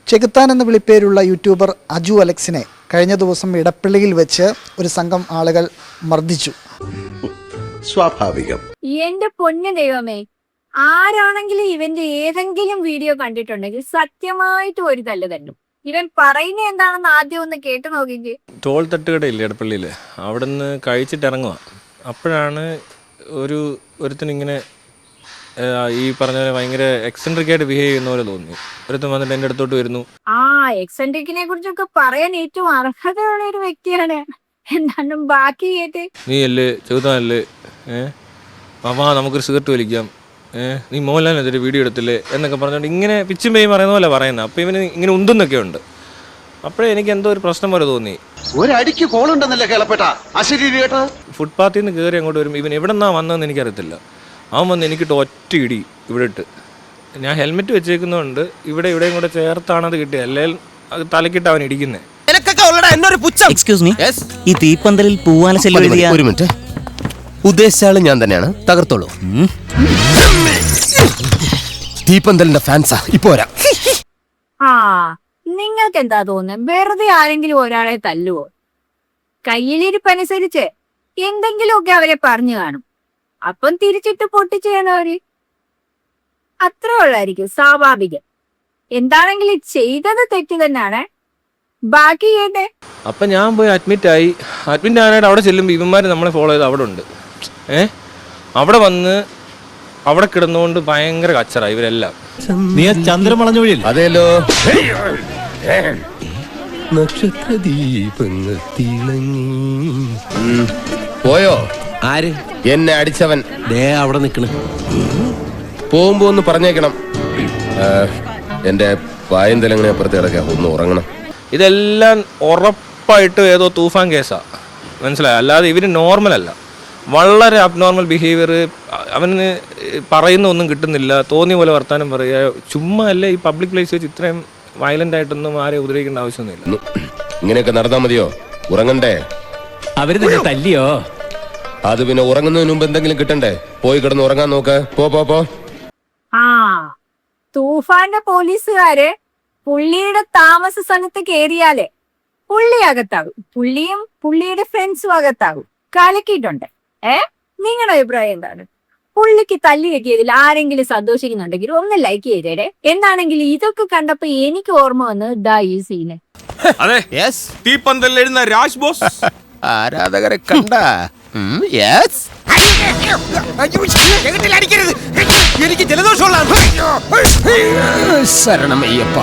ചെകുത്താൻ എന്ന വിളിപ്പേരുള്ള യൂട്യൂബർ അജു അലക്സിനെ കഴിഞ്ഞ ദിവസം ഇടപ്പള്ളിയിൽ വെച്ച് ഒരു സംഘം ആളുകൾ മർദ്ദിച്ചു. സ്വാഭാവികം. എന്റെ പൊന്നു ദൈവമേ, ആരാണെങ്കിലും ഇവന്റെ ഏതെങ്കിലും വീഡിയോ കണ്ടിട്ടുണ്ടെങ്കിൽ സത്യമായിട്ട് ഒരു തല്ല് തല്ലും. ഇവൻ പറയുന്ന എന്താണെന്ന് ആദ്യം ഒന്ന് കേട്ടു നോക്കിക്ക്. ടോൾ തട്ടുകടയില്ലേ ഇടപ്പള്ളിയിൽ, അവിടെ നിന്ന് കഴിച്ചിട്ട് ഇറങ്ങുക. അപ്പോഴാണ് ഒരുത്തനിങ്ങനെ ഈ പറഞ്ഞ പോലെ ഭയങ്കര എക്സെൻട്രിക് ആയിട്ട് ബിഹേവ് ചെയ്യുന്ന പോലെ തോന്നി. ഒരുത്തൻ വന്നിട്ട് എൻ്റെ അടുത്തോട്ട് വരുന്നു. എക്സെൻട്രിക്കിനെ കുറിച്ചൊക്കെ പറയാൻ ഏറ്റവും അർഹതയുള്ള ഒരു വ്യക്തിയാണ്. എന്താണ്ടും ബാക്കി കേട്ട് നീ അല്ലേ ചെറുതാനല്ലേ, വാ നമുക്കൊരു സിഗരറ്റ് വലിക്കാം, നീ മോഹൻലാലിനെതിരെ വീഡിയോ എടുത്തില്ലേ എന്നൊക്കെ പറഞ്ഞുകൊണ്ട് ഇങ്ങനെ പിച്ചും പേയും പറയുന്ന പോലെ പറയുന്നത്. അപ്പോൾ ഇവന് ഇങ്ങനെ ഉന്തുന്നൊക്കെ ഉണ്ട്. അപ്പോഴേ എനിക്ക് എന്തോ ഒരു പ്രശ്നം പോലെ തോന്നി. ഒരടിക്ക് കോളുണ്ടെന്നല്ലേ കേളപ്പെട്ട അശരീരിയേട്ടാ. ഫുട്പാത്തിൽ നിന്ന് കയറി അങ്ങോട്ട് വരും. ഇവൻ എവിടെ നിന്നാണ് വന്നതെന്ന് എനിക്കറിയത്തില്ല. അവൻ വന്ന് എനിക്കിട്ട് ഒറ്റ ഇടി ഇവിടെ ഇട്ട്. ഞാൻ ഹെൽമെറ്റ് വെച്ചേക്കുന്നതുകൊണ്ട് ഇവിടെയും കൂടെ ചേർത്താണത് കിട്ടിയത്, അല്ലെങ്കിൽ അത് തലക്കിട്ട് അവൻ ഇടിക്കുന്നത്. ഈ തീപ്പന്തലിൽ പൂവാല ശല്യം. ഒരു മിനിറ്റ്, ഉദ്ദേശിച്ച ആള് ഞാൻ തന്നെയാണ്. തകർത്തോളൂ. തീപ്പന്തലിന്റെ ഫാൻസാ. ഇപ്പൊ വരാം. നിങ്ങൾക്ക് എന്താ തോന്നുന്നത്? വെറുതെ ആരെങ്കിലും ഒരാളെ തല്ലുവോ? കയ്യിലിരിപ്പനുസരിച്ച് എന്തെങ്കിലുമൊക്കെ അവരെ പറഞ്ഞു കാണും. അപ്പം തിരിച്ചിട്ട് പൊട്ടിച്ചേണവര് അത്ര ഉള്ളായിരിക്കും, സ്വാഭാവികം. എന്താണെങ്കിലും ചെയ്തത് തെറ്റ് തന്നെയാണ്. ബാക്കി കേട്ടെ. അപ്പം ഞാൻ പോയി അഡ്മിറ്റ് ആനായിട്ട് അവിടെ ചെല്ലുമ്പോൾ ഇവന്മാർ നമ്മളെ ഫോളോ ചെയ്ത് അവിടെ ഉണ്ട്. അവിടെ വന്ന് അവിടെ കിടന്നുകൊണ്ട് ഭയങ്കര കച്ചറ ഇവരെല്ലാം. നീ ചന്ദ്രൻ വളഞ്ഞ വഴിയല്ലേ? അതേലോ. നക്ഷത്ര ദീപങ്ങൾ തിളങ്ങി. പോയോ? ആര്? എന്നെ അടിച്ചവൻ അവിടെ നിക്കണ്. പോകുമ്പോ ഒന്ന് പറഞ്ഞേക്കണം. എന്റെ വായന്തലങ്ങനെ അപ്പുറത്ത് കിടക്കാം, ഒന്ന് ഉറങ്ങണം. ഇതെല്ലാം ഉറപ്പായിട്ട് ഏതോ തൂഫാൻ കേസാ, മനസ്സിലായി? അല്ലാതെ ഇവര് നോർമലല്ല, വളരെ അബ്നോർമൽ ബിഹേവിയർ. അവന് പറയുന്ന ഒന്നും കിട്ടുന്നില്ല, തോന്നിയ പോലെ വർത്താനം പറയുക. ചുമ്മാ അല്ലേ ഈ പബ്ലിക് പ്ലേസ് വെച്ച് ഇത്രയും വയലന്റ് ആയിട്ടൊന്നും ആരെയും ഉപദ്രവിക്കേണ്ട ആവശ്യമൊന്നുമില്ല. ഇങ്ങനെയൊക്കെ നടന്നാ മതിയോ? ഉറങ്ങണ്ടേ? അവര് തന്നെ തല്ലിയോ? അത് പിന്നെ ഉറങ്ങുന്നതിന് മുമ്പ് എന്തെങ്കിലും കിട്ടണ്ടേ? പോയി കിടന്ന് ഉറങ്ങാൻ നോക്ക്. പോ. തൂഫാന്റെ പോലീസുകാര് പുള്ളിയുടെ താമസ സ്ഥലത്ത് കയറിയാലേ പുള്ളി അകത്താകും, പുള്ളിയും പുള്ളിയുടെ ഫ്രണ്ട്സും അകത്താകും. കലക്കിയിട്ടുണ്ട്. നിങ്ങളുടെ അഭിപ്രായം എന്താണ്? പുള്ളിക്ക് തല്ലി കെട്ടിയതിൽ ആരെങ്കിലും സന്തോഷിക്കുന്നുണ്ടെങ്കിൽ ഒന്ന് ലൈക്ക് ചെയ്തേടെ. എന്താണെങ്കിലും ഇതൊക്കെ കണ്ടപ്പോ എനിക്ക് ഓർമ്മ വന്ന് ഈ സീന്. അതെ, തീപ്പന്തലിൽ എഴുന്ന രാജ് ബോസ് ആരാധകരെ കണ്ട. എനിക്ക് ജലദോഷമുള്ള ശരണമയ്യപ്പ.